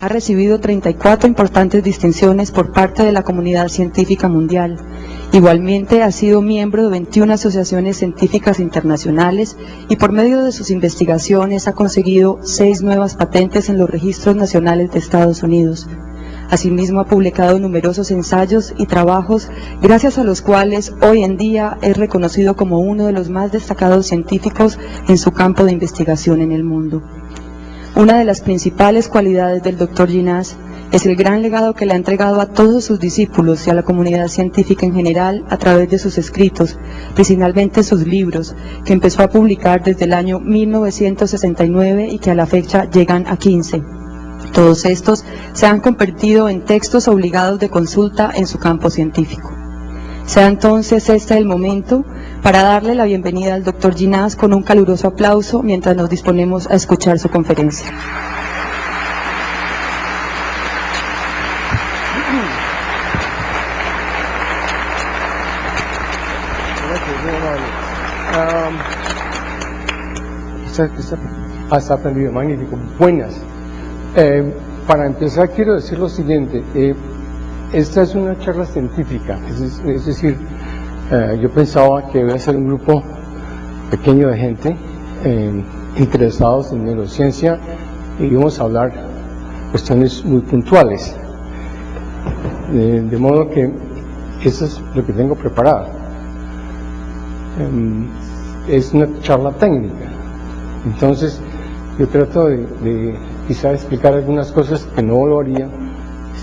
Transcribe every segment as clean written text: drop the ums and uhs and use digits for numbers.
Ha recibido 34 importantes distinciones por parte de la comunidad científica mundial. Igualmente ha sido miembro de 21 asociaciones científicas internacionales y por medio de sus investigaciones ha conseguido 6 nuevas patentes en los registros nacionales de Estados Unidos. Asimismo ha publicado numerosos ensayos y trabajos, gracias a los cuales hoy en día es reconocido como uno de los más destacados científicos en su campo de investigación en el mundo. Una de las principales cualidades del Dr. Ginás es el gran legado que le ha entregado a todos sus discípulos y a la comunidad científica en general a través de sus escritos, principalmente sus libros, que empezó a publicar desde el año 1969 y que a la fecha llegan a 15. Todos estos se han convertido en textos obligados de consulta en su campo científico. Sea entonces este el momento para darle la bienvenida al Dr. Ginás con un caluroso aplauso mientras nos disponemos a escuchar su conferencia. Has aprendido, magnífico, buenas. Para empezar quiero decir lo siguiente, esta es una charla científica, es decir, yo pensaba que iba a ser un grupo pequeño de gente interesados en neurociencia y íbamos a hablar cuestiones muy puntuales, de modo que eso es lo que tengo preparado. Es una charla técnica, entonces yo trato de quizá explicar algunas cosas que no lo haría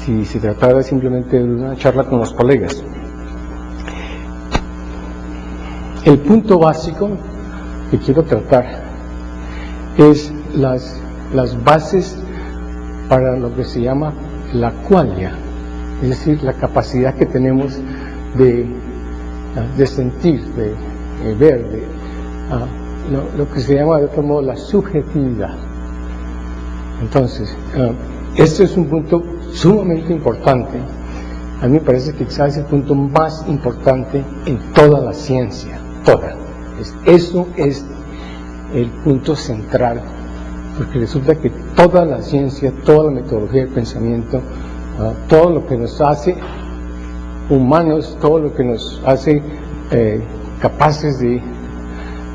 si se tratara simplemente de una charla con los colegas. El punto básico que quiero tratar es las bases para lo que se llama la qualia, es decir, la capacidad que tenemos de sentir, de ver, lo que se llama de otro modo la subjetividad. Entonces, este es un punto sumamente importante. A mí me parece que quizás es el punto más importante en toda la ciencia, toda. Eso es el punto central, porque resulta que toda la ciencia, toda la metodología del pensamiento, todo lo que nos hace humanos, todo lo que nos hace capaces de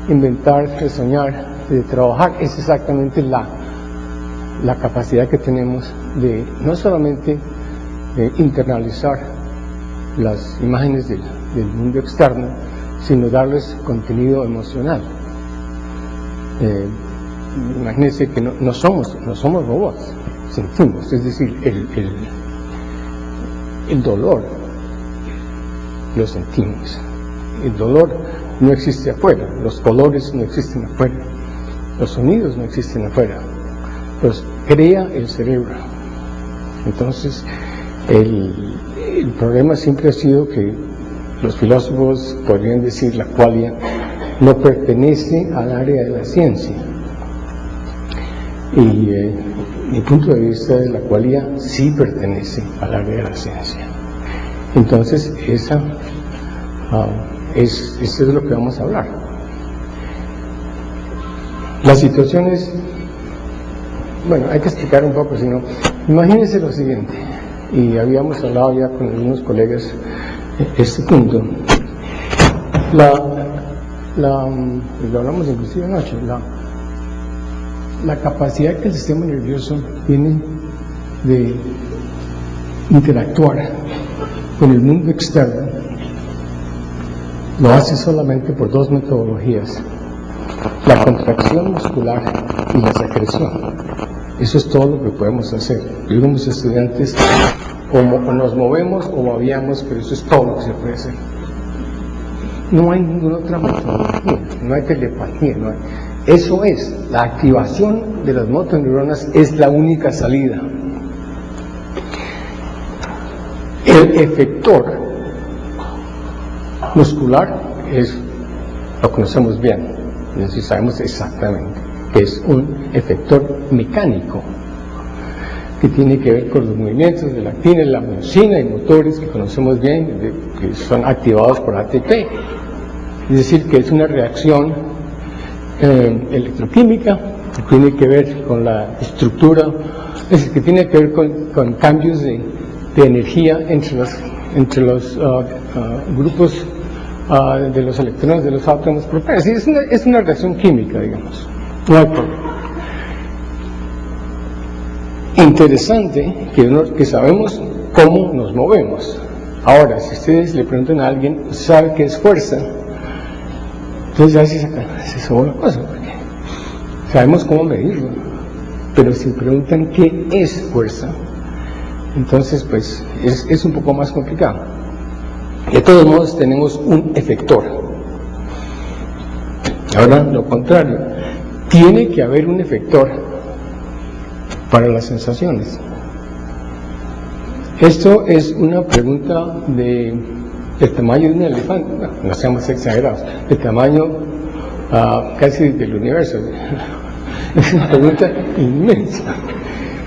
inventar, de soñar, de trabajar, es exactamente la capacidad que tenemos de no solamente internalizar las imágenes del mundo externo, sino darles contenido emocional. Imagínense que no somos robots, sentimos, es decir, el dolor lo sentimos. El dolor no existe afuera, los colores no existen afuera, los sonidos no existen afuera, los crea el cerebro. Entonces, el problema siempre ha sido que los filósofos podrían decir la qualia no pertenece al área de la ciencia. Y mi punto de vista de la qualia sí pertenece al área de la ciencia. Entonces, eso es lo que vamos a hablar. La situación es, bueno, hay que explicar un poco, si no, imagínense lo siguiente, y habíamos hablado ya con algunos colegas este punto, lo hablamos inclusive anoche, la capacidad que el sistema nervioso tiene de interactuar con el mundo externo, lo hace solamente por dos metodologías: la contracción muscular y la secreción. Eso es todo lo que podemos hacer. Algunos estudiantes o nos movemos o babeamos, pero eso es todo lo que se puede hacer. No hay ninguna otra metodología, no hay telepatía, no hay. Eso es, la activación de las motoneuronas es la única salida. El efector muscular lo conocemos bien, es decir, sabemos exactamente que es un efector mecánico que tiene que ver con los movimientos de la actina, la miosina y motores que conocemos bien, que son activados por ATP. Es decir, que es una reacción electroquímica que tiene que ver con la estructura, que tiene que ver con cambios de energía entre los grupos de los electrones de los átomos propios. Es una reacción química, digamos. No hay problema. Interesante que sabemos cómo nos movemos. Ahora, si ustedes le preguntan a alguien, ¿sabe qué es fuerza? Entonces ya se sobra la cosa, porque sabemos cómo medirlo. Pero si preguntan qué es fuerza, entonces pues es un poco más complicado. De todos modos tenemos un efector. Ahora lo contrario, tiene que haber un efector para las sensaciones. Esto es una pregunta del tamaño de un elefante, no seamos exagerados, del tamaño casi del universo. Es una pregunta inmensa.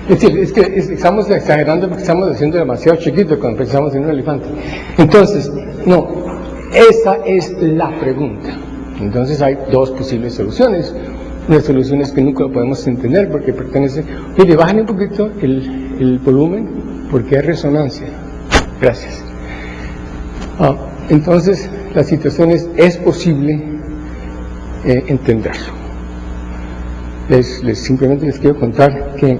Es decir, es que estamos exagerando porque estamos haciendo demasiado chiquito cuando pensamos en un elefante. Entonces, no, esa es la pregunta. Entonces hay dos posibles soluciones. Una solución es que nunca lo podemos entender porque pertenece... Mire, bájale un poquito el volumen porque hay resonancia. Gracias. Entonces, la situación es posible entenderlo. Simplemente les quiero contar que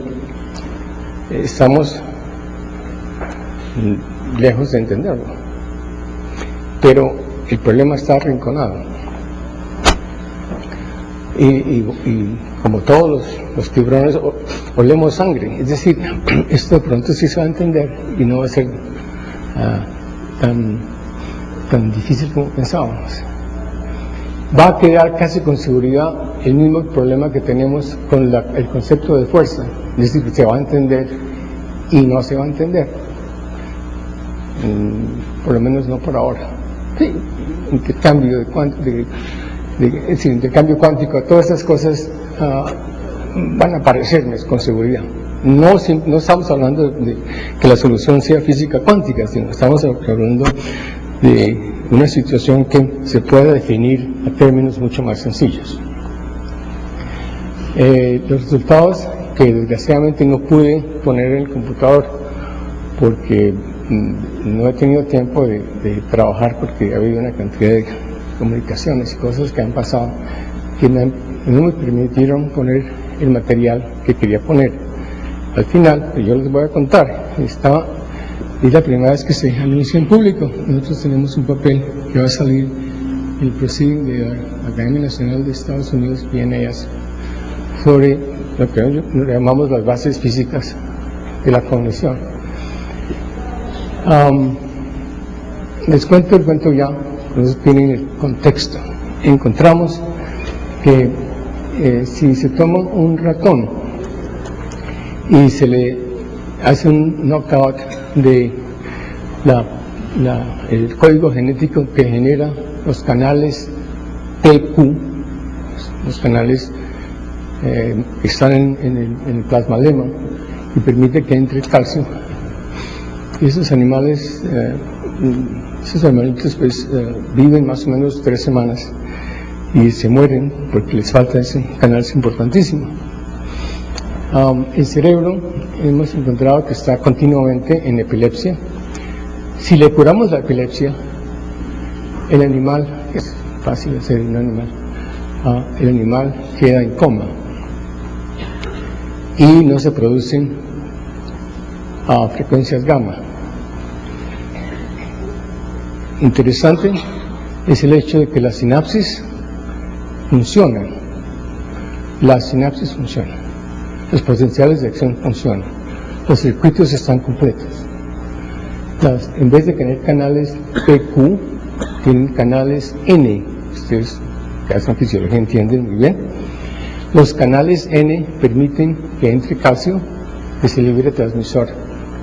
estamos lejos de entenderlo, pero el problema está arrinconado y como todos los tiburones olemos sangre, es decir, esto de pronto sí se va a entender y no va a ser tan difícil como pensábamos. Va a quedar casi con seguridad el mismo problema que tenemos con el concepto de fuerza, es decir, se va a entender y no se va a entender, por lo menos no por ahora. Sí, intercambio intercambio cuántico, todas esas cosas van a aparecernos con seguridad. No estamos hablando de que la solución sea física cuántica, sino estamos hablando de una situación que se pueda definir a términos mucho más sencillos. Los resultados que desgraciadamente no pude poner en el computador porque no he tenido tiempo de trabajar porque ha habido una cantidad de comunicaciones y cosas que han pasado que no me permitieron poner el material que quería poner. Al final, yo les voy a contar, es la primera vez que se anuncia en público. Nosotros tenemos un papel que va a salir en el Proceeding de la Academia Nacional de Estados Unidos, PNAS, sobre lo que llamamos las bases físicas de la cognición. Les cuento el cuento ya, entonces tienen el contexto. Encontramos que si se toma un ratón y se le hace un knockout de el código genético que genera los canales PQ, los canales que están en el plasmalema y permite que entre calcio, y esos animales, esos animalitos pues viven más o menos 3 semanas y se mueren porque les falta ese canal, es importantísimo. El cerebro hemos encontrado que está continuamente en epilepsia. Si le curamos la epilepsia, el animal, es fácil hacer un animal, el animal queda en coma y no se producen frecuencias gamma. Interesante es el hecho de que las sinapsis funcionan. Las sinapsis funcionan. Los potenciales de acción funcionan. Los circuitos están completos. En vez de tener canales PQ, tienen canales N. Ustedes que hacen fisiología entienden muy bien. Los canales N permiten que entre calcio, que se libere transmisor.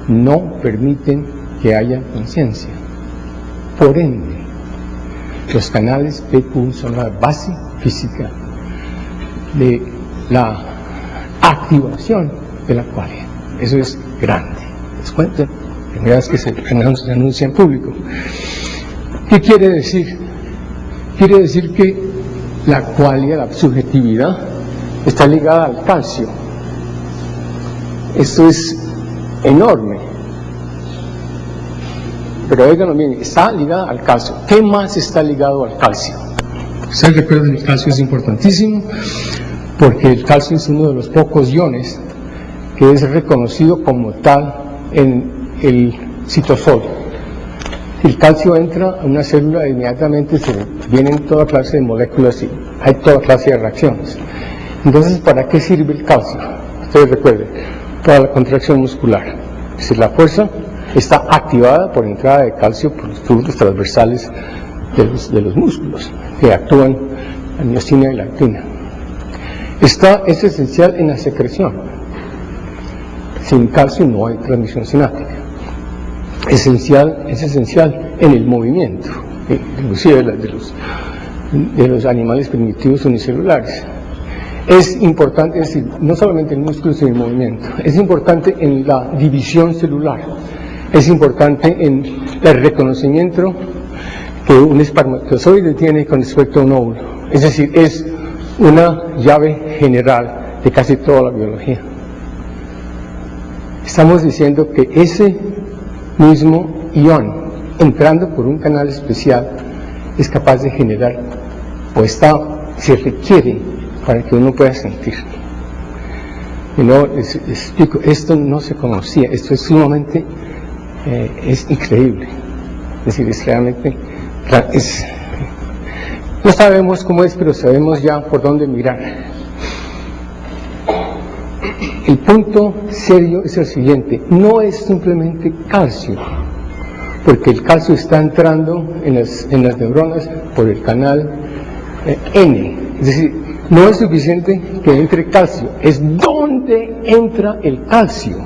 No permiten que haya conciencia. Por ende, los canales PQ son la base física de la activación de la qualia. Eso es grande. Les cuento, primera vez que se anuncia en público. ¿Qué quiere decir? Quiere decir que la qualia, la subjetividad, está ligada al calcio. Esto es enorme. Pero óiganlo bien, está ligada al calcio. ¿Qué más está ligado al calcio? Ustedes recuerdan que el calcio es importantísimo porque el calcio es uno de los pocos iones que es reconocido como tal en el citosol. El calcio entra a una célula e inmediatamente se vienen toda clase de moléculas y hay toda clase de reacciones. Entonces, ¿para qué sirve el calcio? Ustedes recuerden, para la contracción muscular. Es decir, la fuerza está activada por entrada de calcio por los tubos transversales de los músculos que actúan la miosina y la actina. Es esencial en la secreción. Sin calcio no hay transmisión sináptica. Es esencial en el movimiento, inclusive de los animales primitivos unicelulares. Es importante, es decir, no solamente el músculo sino el movimiento. Es importante en la división celular. Es importante en el reconocimiento que un espermatozoide tiene con respecto a un óvulo. Es decir, es una llave general de casi toda la biología. Estamos diciendo que ese mismo ion, entrando por un canal especial, es capaz de generar, o se requiere para que uno pueda sentir. Y no, les explico, esto no se conocía, esto es sumamente, es increíble. Es decir, es realmente, no sabemos cómo es, pero sabemos ya por dónde mirar. El punto serio es el siguiente, no es simplemente calcio, porque el calcio está entrando en las neuronas por el canal N, es decir, no es suficiente que entre calcio, es donde entra el calcio.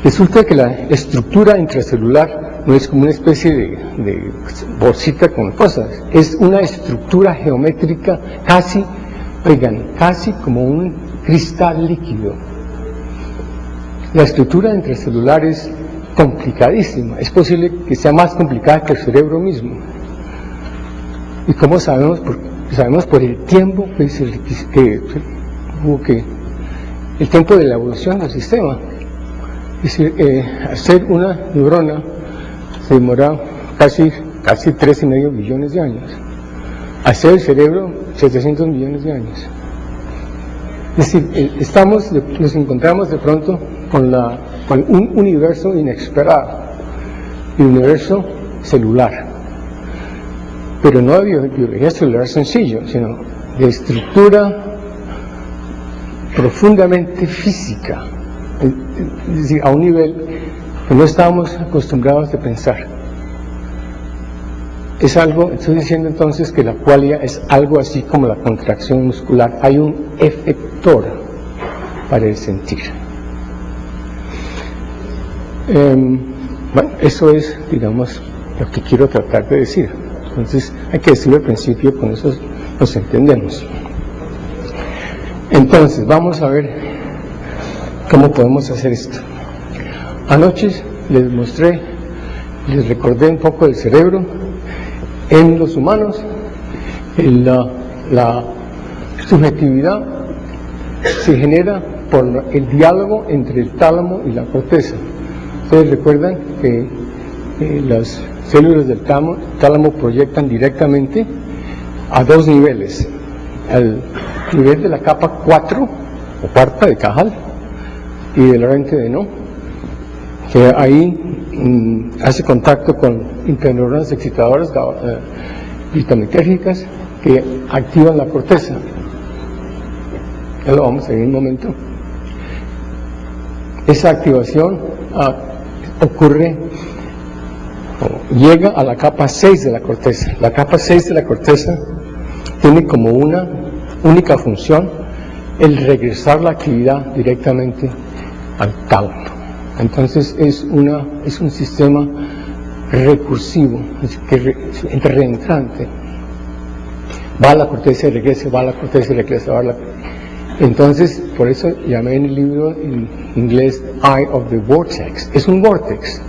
Resulta que la estructura intracelular no es como una especie de bolsita con cosas, es una estructura geométrica casi como un cristal líquido. La estructura intracelular es complicadísima, es posible que sea más complicada que el cerebro mismo. ¿Y cómo sabemos? Sabemos por el tiempo el tiempo de la evolución del sistema. Es decir, hacer una neurona se demora casi 3,5 billones de años. Hacer el cerebro, 700 millones de años. Es decir, nos encontramos de pronto con un universo inesperado, el universo celular, pero no de biología celular sencillo, sino de estructura profundamente física, es decir, a un nivel que no estábamos acostumbrados a pensar. Estoy diciendo entonces que la qualia es algo así como la contracción muscular, hay un efector para el sentir. Bueno, eso es, digamos, lo que quiero tratar de decir. Entonces, hay que decirlo al principio, con eso nos entendemos. Entonces, vamos a ver cómo podemos hacer esto. Anoche les recordé un poco del cerebro. En los humanos, la subjetividad se genera por el diálogo entre el tálamo y la corteza. Ustedes recuerdan que las células del tálamo proyectan directamente a dos niveles: al nivel de la capa 4 o cuarta de Cajal y del Lorente de No, que ahí hace contacto con interneuronas excitadoras glutamitérgicas que activan la corteza. Ya lo vamos a ver en un momento. Esa activación llega a la capa 6 de la corteza. La capa 6 de la corteza tiene como una única función el regresar la actividad directamente al tálamo. Entonces es un sistema recursivo, reentrante. Va a la corteza y regresa, va a la corteza y regresa, Entonces, por eso llamé en el libro en inglés Eye of the Vortex. Es un vortex,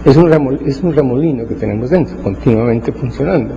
es un remolino que tenemos dentro, continuamente funcionando.